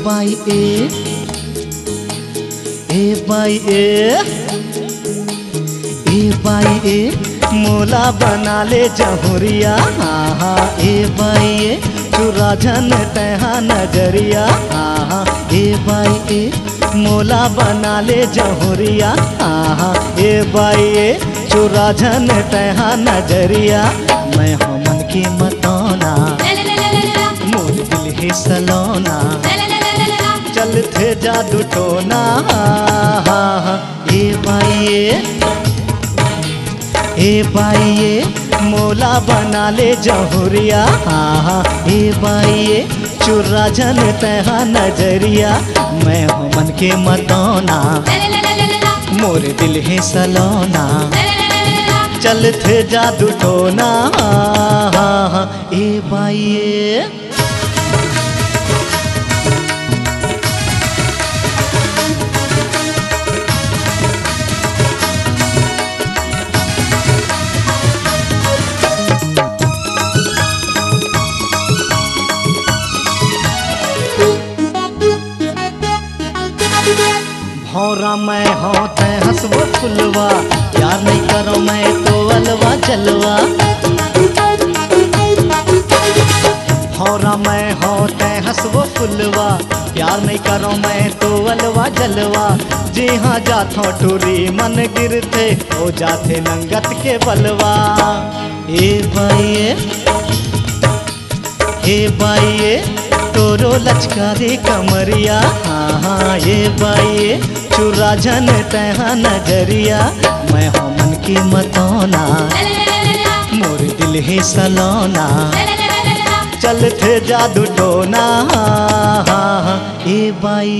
By A by A by मोला बना ले जहुरिया। हाँ ए बाई चुरा जन तहा नजरिया। हाँ ए बाई मोला बना ले जहुरिया। हाँ ए बाई चुरा जन तहा नजरिया। मैं हो मन की मतौना मोर दिल ही सलोना चल थे जादू टोना। ए बाई मोला बना ले जहुरिया। हाँ ए बाई चुरा जन तहा नजरिया। मैं हूँ मन के मतौना मोर दिल है सलोना चल थे जादू टोना। ए बाई भौरा मैं हो ते हंसबो फुलवा प्यार नहीं करो मैं तो अलवा जलवा। भौरा मैं हो ते हंसबो फुलवा प्यार नहीं करो मैं तो अलवा जलवा। जी हाँ जाथो टूरी मन गिरते हो जाते नंगत के बलवा। ए बाई तोरो लचका रे कमरिया। हाँ ये बाई चुरा जन तहा नजरिया। मैं हो मन की मतौना मोर दिल ही सलोना चल थे जादू टोना। ए बाई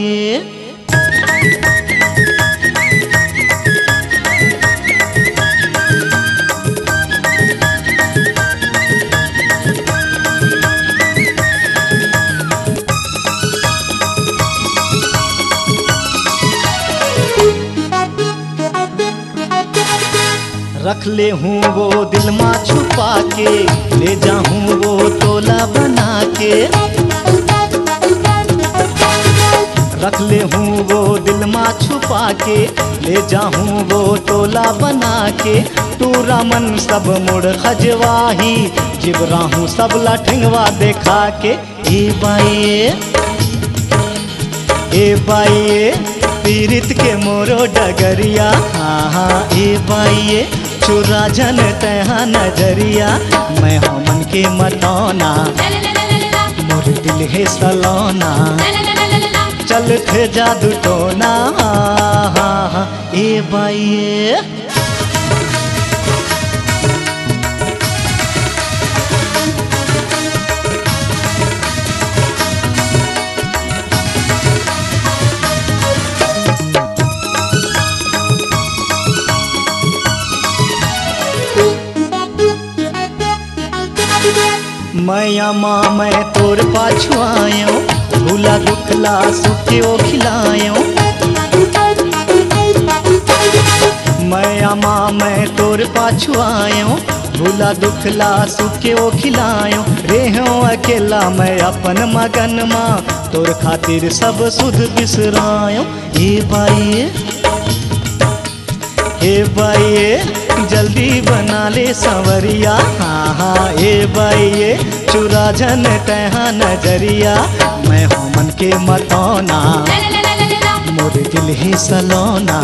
रख ले हूँ वो दिल माँ छुपा के ले जाऊँ वो तोला बना के। रख ले हूँ वो दिल माँ छुपा के ले जाऊँ वो तोला बना के। टूरा मन सब मुड़ खजवाही जिबरा हूँ सब लठंगवा देखा के। ए बाई पीरित के मोरो डगरिया। हाँ ए बाई चुरा जन तहा नजरिया। मैं हो मन के मतौना मोर दिल है सलोना चल थे जादू टोना। ए बाई मैया माँ मैं तोर पाछू आयो भूला दुखला सुखे ओ खिलायो। मैया माँ मैं तोर पाछू आयो भूला दुखला सुखे ओ खिलायो। रेहो अकेला मैं अपन मगन माँ तोर खातिर सब सुध बिसरायो। ए बाई जल्दी बना ले संवरिया। हाँ ए बाई चुरा जन तहा नजरिया। मैं हूँ मन के मतौना मोर दिल ही सलोना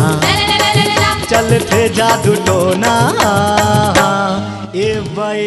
चल थे जादू टोना। ए बाई